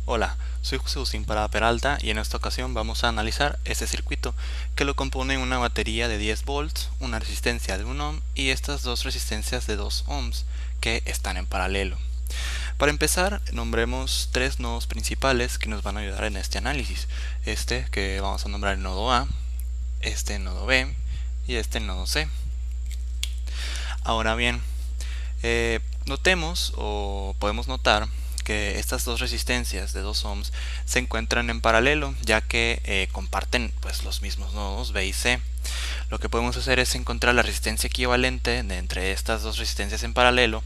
Hola, soy José Agustín Parada Peralta y en esta ocasión vamos a analizar este circuito que lo compone una batería de 10 volts, una resistencia de 1 ohm y estas dos resistencias de 2 ohms que están en paralelo. Para empezar, nombremos tres nodos principales que nos van a ayudar en este análisis. Este que vamos a nombrar el nodo A, este nodo B y este nodo C. Ahora bien, notemos o podemos notar que estas dos resistencias de 2 ohms se encuentran en paralelo, ya que comparten pues los mismos nodos B y C. Lo que podemos hacer es encontrar la resistencia equivalente de entre estas dos resistencias en paralelo,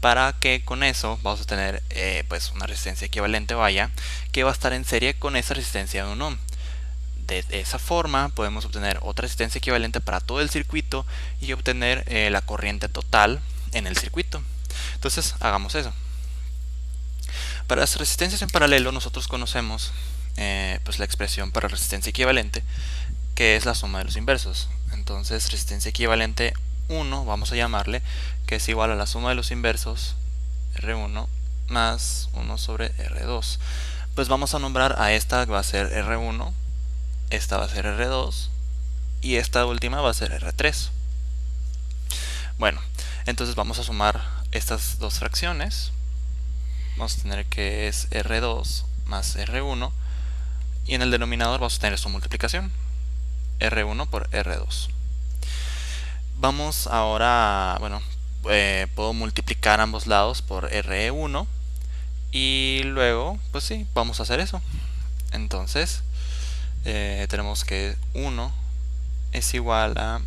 para que con eso vamos a tener pues una resistencia equivalente, vaya, que va a estar en serie con esa resistencia de 1 ohm. De esa forma podemos obtener otra resistencia equivalente para todo el circuito y obtener la corriente total en el circuito. Entonces hagamos eso. Para las resistencias en paralelo nosotros conocemos pues la expresión para resistencia equivalente, que es la suma de los inversos. Entonces resistencia equivalente 1 vamos a llamarle, que es igual a la suma de los inversos R1 más 1 sobre R2. Pues vamos a nombrar a esta que va a ser R1, esta va a ser R2 y esta última va a ser R3. Bueno, entonces vamos a sumar estas dos fracciones. Vamos a tener que es R2 más R1 y en el denominador vamos a tener su multiplicación, R1 por R2. Vamos ahora, bueno, puedo multiplicar ambos lados por R1 y luego, pues sí, vamos a hacer eso. Entonces, tenemos que 1 es igual a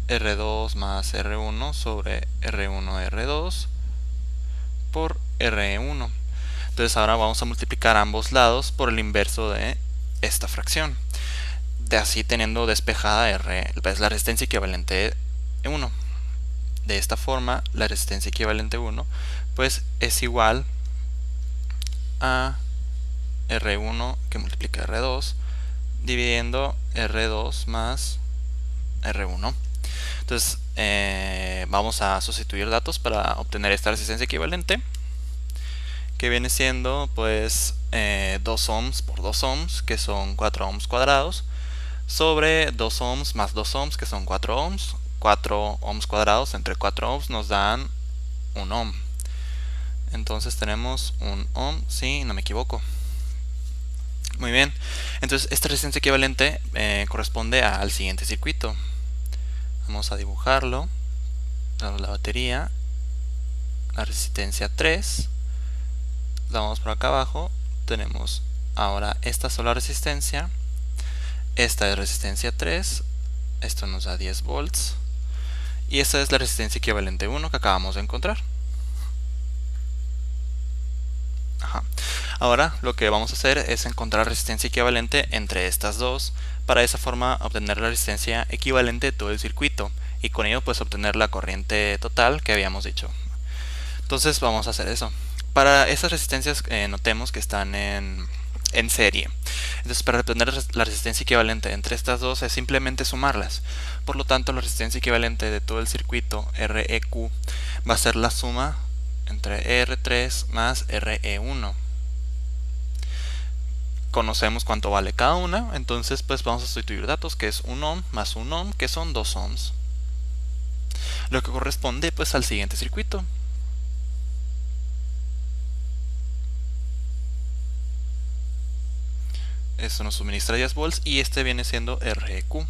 R2 más R1 sobre R1 R2 por R1. Entonces ahora vamos a multiplicar ambos lados por el inverso de esta fracción, de así teniendo despejada R, pues la resistencia equivalente 1. De esta forma la resistencia equivalente 1 pues es igual a R1 que multiplica R2 dividiendo R2 más R1. Entonces vamos a sustituir datos para obtener esta resistencia equivalente, que viene siendo pues 2 ohms por 2 ohms, que son 4 ohms cuadrados, sobre 2 ohms más 2 ohms, que son 4 ohms. 4 ohms cuadrados entre 4 ohms nos dan 1 ohm. Entonces tenemos 1 ohm, si no me equivoco. Muy bien, entonces esta resistencia equivalente corresponde al siguiente circuito. Vamos a dibujarlo. Damos la batería, la resistencia 3, damos por acá abajo, tenemos ahora esta sola resistencia, esta es resistencia 3, esto nos da 10 volts y esta es la resistencia equivalente 1 que acabamos de encontrar. Ahora lo que vamos a hacer es encontrar resistencia equivalente entre estas dos, para de esa forma obtener la resistencia equivalente de todo el circuito y con ello pues obtener la corriente total que habíamos dicho. Entonces vamos a hacer eso. Para estas resistencias notemos que están en serie. Entonces para obtener la resistencia equivalente entre estas dos es simplemente sumarlas. Por lo tanto la resistencia equivalente de todo el circuito REQ va a ser la suma entre R3 más RE1. Conocemos cuánto vale cada una, entonces pues vamos a sustituir datos, que es 1 ohm más 1 ohm, que son 2 ohms. Lo que corresponde pues al siguiente circuito. Esto nos suministra 10 volts y este viene siendo REQ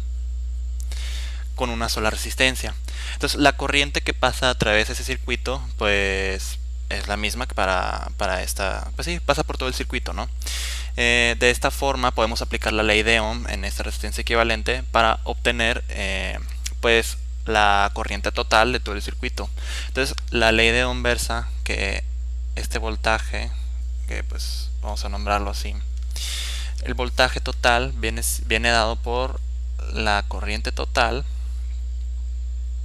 con una sola resistencia. Entonces la corriente que pasa a través de ese circuito pues es la misma que para esta, pues sí, pasa por todo el circuito, ¿no? De esta forma podemos aplicar la ley de Ohm en esta resistencia equivalente para obtener pues la corriente total de todo el circuito. Entonces la ley de Ohm versa que este voltaje, que pues vamos a nombrarlo así, el voltaje total viene dado por la corriente total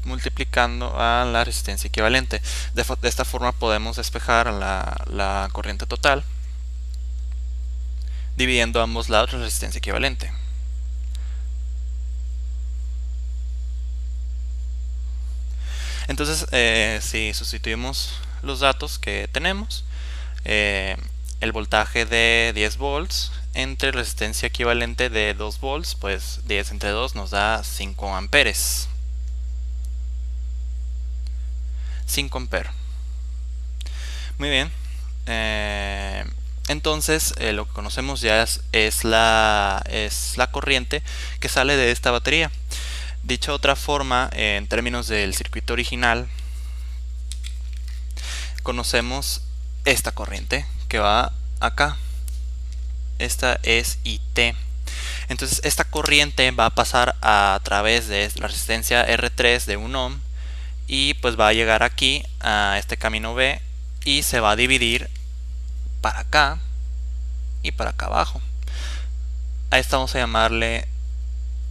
multiplicando a la resistencia equivalente. De esta forma podemos despejar la corriente total dividiendo ambos lados la resistencia equivalente. Entonces si sustituimos los datos que tenemos, el voltaje de 10 volts entre resistencia equivalente de 2 volts, pues 10 entre 2 nos da 5 amperes. 5 amperes. Muy bien. Entonces lo que conocemos ya es la corriente que sale de esta batería. Dicho otra forma, en términos del circuito original, conocemos esta corriente que va acá. Esta es IT. Entonces esta corriente va a pasar a través de la resistencia R3 de 1 ohm y pues va a llegar aquí a este camino B y se va a dividir para acá y para acá abajo. A esta vamos a llamarle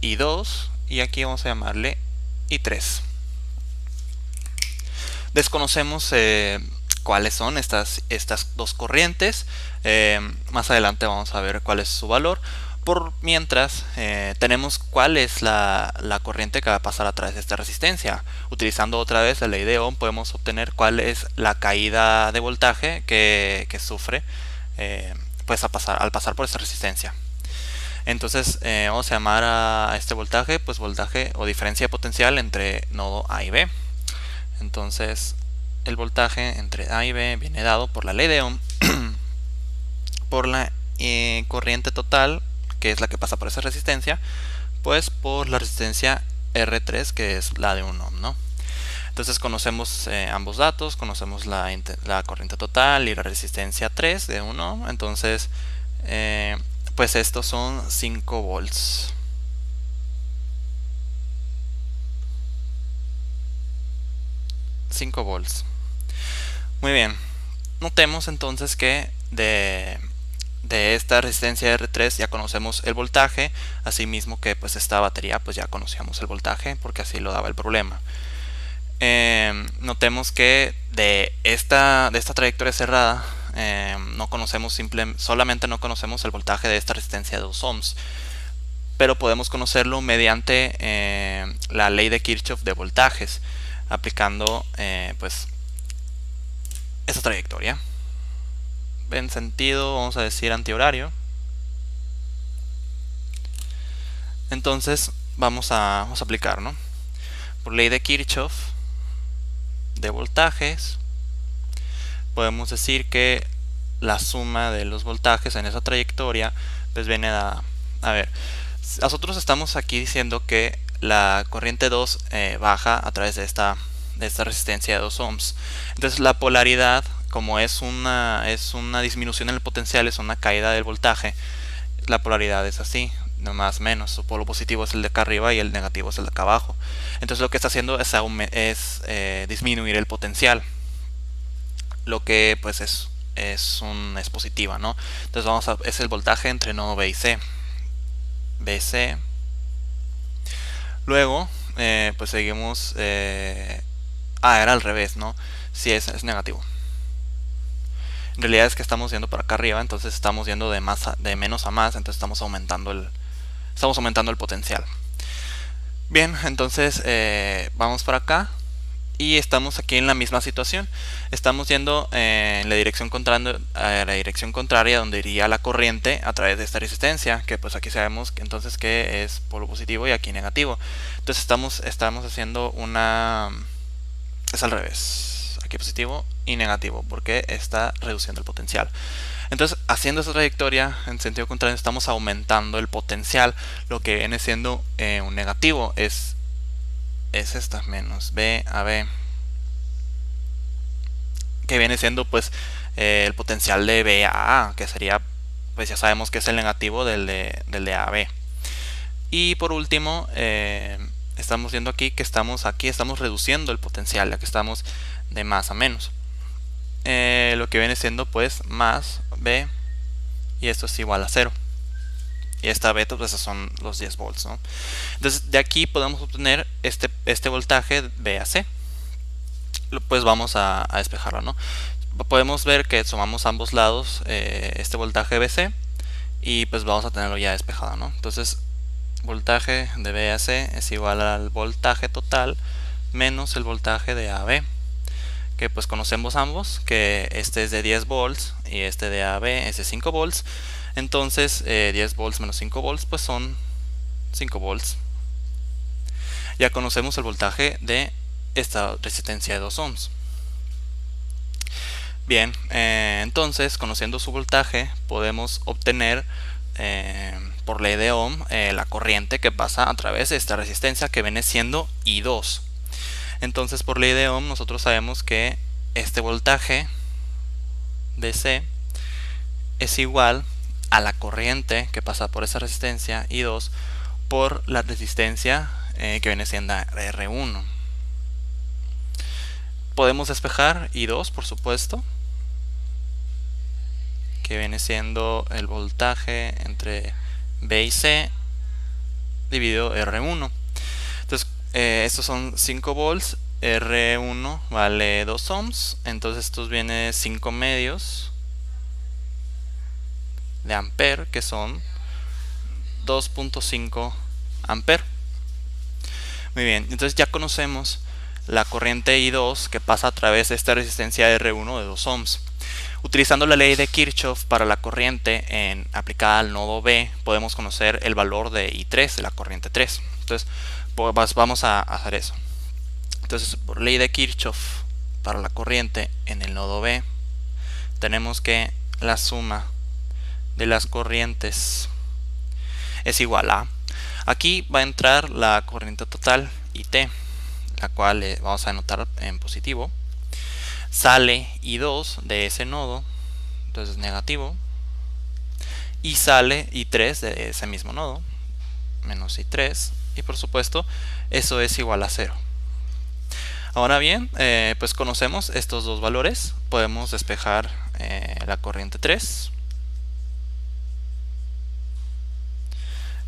I2 y aquí vamos a llamarle I3. Desconocemos cuáles son estas dos corrientes. Más adelante vamos a ver cuál es su valor. Por mientras, tenemos cuál es la corriente que va a pasar a través de esta resistencia. Utilizando otra vez la ley de Ohm, podemos obtener cuál es la caída de voltaje que sufre pues al pasar por esta resistencia. Entonces vamos a llamar a este voltaje pues voltaje o diferencia potencial entre nodo A y B. Entonces el voltaje entre A y B viene dado por la ley de Ohm por la corriente total, que es la que pasa por esa resistencia, pues por la resistencia R3, que es la de 1 ohm, ¿no? Entonces conocemos ambos datos, conocemos la corriente total y la resistencia 3 de 1 ohm. Entonces pues estos son 5 volts. Muy bien. Notemos entonces que de esta resistencia R3 ya conocemos el voltaje, asimismo que pues esta batería pues ya conocíamos el voltaje porque así lo daba el problema. Notemos que de esta trayectoria cerrada no conocemos solamente no conocemos el voltaje de esta resistencia de 2 ohms, pero podemos conocerlo mediante la ley de Kirchhoff de voltajes, aplicando pues esta trayectoria en sentido, vamos a decir, antihorario. Entonces vamos a aplicar, ¿no? Por ley de Kirchhoff de voltajes, podemos decir que la suma de los voltajes en esa trayectoria pues viene a ver, nosotros estamos aquí diciendo que la corriente 2 baja a través de esta resistencia de 2 ohms. Entonces la polaridad, como es una disminución en el potencial, es una caída del voltaje, la polaridad es así, no más menos. Su polo positivo es el de acá arriba y el negativo es el de acá abajo. Entonces lo que está haciendo es disminuir el potencial, lo que pues es positiva, ¿no? Entonces es el voltaje entre nodo B y C. BC. Luego pues seguimos era al revés, ¿no? Sí, es negativo. En realidad es que estamos yendo para acá arriba, entonces estamos yendo de menos a más, entonces estamos aumentando el potencial. Bien, entonces vamos para acá y estamos aquí en la misma situación. Estamos yendo en la dirección contraria donde iría la corriente a través de esta resistencia, que pues aquí sabemos que entonces que es polo positivo y aquí negativo. Entonces estamos haciendo es al revés, aquí positivo y negativo porque está reduciendo el potencial. Entonces, haciendo esa trayectoria en sentido contrario, estamos aumentando el potencial. Lo que viene siendo un negativo es esta, menos B a B, que viene siendo pues el potencial de B a A, que sería, pues ya sabemos que es el negativo del de A a B. Y por último, estamos viendo aquí que estamos reduciendo el potencial, ya que estamos de más a menos. Lo que viene siendo pues más B, y esto es igual a 0. Y esta beta pues son los 10 volts, ¿no? Entonces de aquí podemos obtener este voltaje B a C. Pues vamos a despejarlo, ¿no? Podemos ver que sumamos ambos lados este voltaje BC y pues vamos a tenerlo ya despejado, ¿no? Entonces voltaje de B a C es igual al voltaje total menos el voltaje de AB, que pues conocemos ambos, que este es de 10 volts y este de AB es de 5 volts. Entonces 10 volts menos 5 volts pues son 5 volts. Ya conocemos el voltaje de esta resistencia de 2 ohms. Bien, entonces conociendo su voltaje podemos obtener por ley de Ohm la corriente que pasa a través de esta resistencia, que viene siendo I2. Entonces por ley de Ohm nosotros sabemos que este voltaje DC es igual a la corriente que pasa por esa resistencia I2 por la resistencia que viene siendo R1. Podemos despejar I2, por supuesto, que viene siendo el voltaje entre B y C dividido R1. Entonces estos son 5 volts, R1 vale 2 ohms, entonces estos vienen 5 medios de ampere, que son 2.5 ampere. Muy bien, entonces ya conocemos la corriente I2 que pasa a través de esta resistencia R1 de 2 ohms. Utilizando la ley de Kirchhoff para la corriente aplicada al nodo B, podemos conocer el valor de I3, de la corriente 3. Entonces, pues vamos a hacer eso. Entonces, por ley de Kirchhoff para la corriente en el nodo B, tenemos que la suma de las corrientes es igual a... Aquí va a entrar la corriente total IT, la cual vamos a anotar en positivo. Sale I2 de ese nodo, entonces negativo, y sale I3 de ese mismo nodo, menos I3, y por supuesto eso es igual a 0. Ahora bien, pues conocemos estos dos valores, podemos despejar la corriente 3,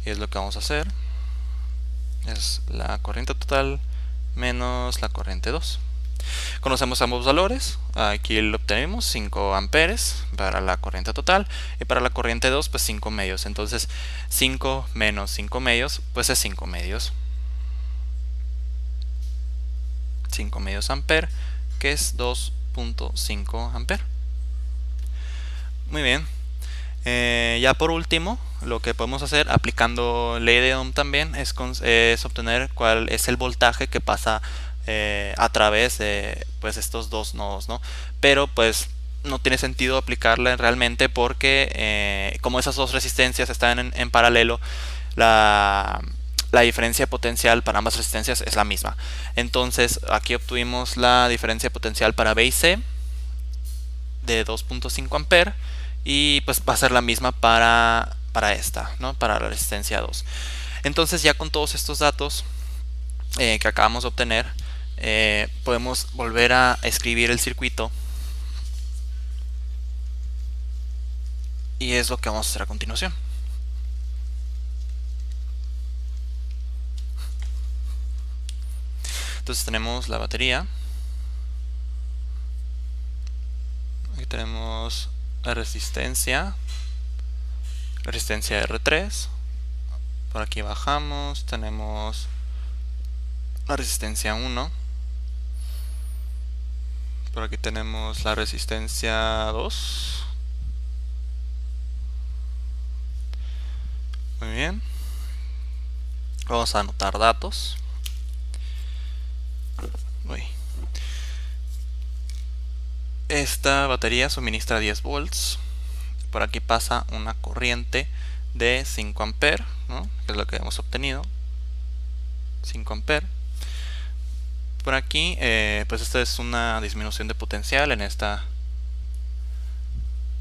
y es lo que vamos a hacer, es la corriente total menos la corriente 2. Conocemos ambos valores, aquí lo obtenemos 5 amperes para la corriente total y para la corriente 2 pues 5 medios, entonces 5 menos 5 medios pues es 5 medios. 5 medios ampere, que es 2.5 ampere. Muy bien, ya por último lo que podemos hacer aplicando ley de Ohm también es obtener cuál es el voltaje que pasa a través de pues estos dos nodos, ¿no? Pero pues no tiene sentido aplicarla realmente porque como esas dos resistencias están en paralelo, la diferencia potencial para ambas resistencias es la misma. Entonces aquí obtuvimos la diferencia potencial para B y C de 2.5 ampere y pues va a ser la misma para esta, ¿no? Para la resistencia 2. Entonces ya con todos estos datos que acabamos de obtener, podemos volver a escribir el circuito y es lo que vamos a hacer a continuación. Entonces tenemos la batería, aquí tenemos la resistencia R3, por aquí bajamos, tenemos la resistencia 1, por aquí tenemos la resistencia 2. Muy bien, vamos a anotar datos. Esta batería suministra 10 volts, por aquí pasa una corriente de 5 ampere, ¿no? Que es lo que hemos obtenido, 5 ampere. Por aquí pues esta es una disminución de potencial en esta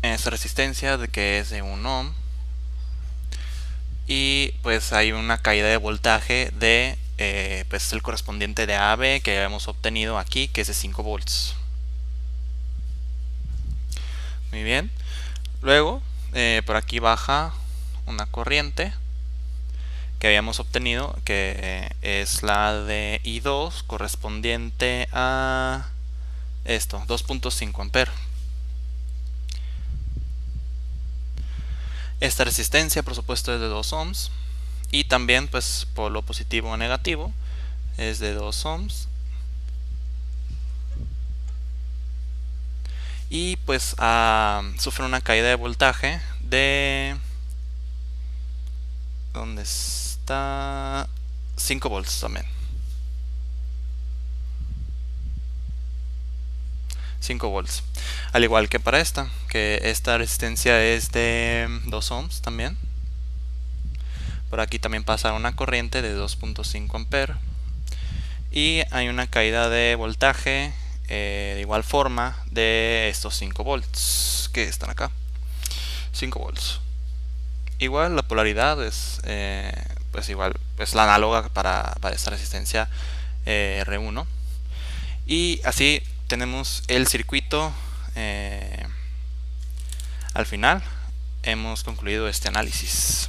resistencia, de que es de 1 ohm, y pues hay una caída de voltaje de pues el correspondiente de AB que hemos obtenido aquí, que es de 5 volts. Muy bien, luego por aquí baja una corriente que habíamos obtenido, que es la de I2 correspondiente a esto, 2.5 ampere. Esta resistencia por supuesto es de 2 ohms y también pues polo positivo o negativo es de 2 ohms. y pues sufre una caída de voltaje de... ¿Dónde está? 5 volts también. 5 volts. Al igual que para esta, que esta resistencia es de 2 ohms también. Por aquí también pasa una corriente de 2.5 amperes. Y hay una caída de voltaje de igual forma de estos 5 volts que están acá. 5 volts. Igual la polaridad es pues igual, es la análoga para esta resistencia R1. Y así tenemos el circuito. Al final hemos concluido este análisis.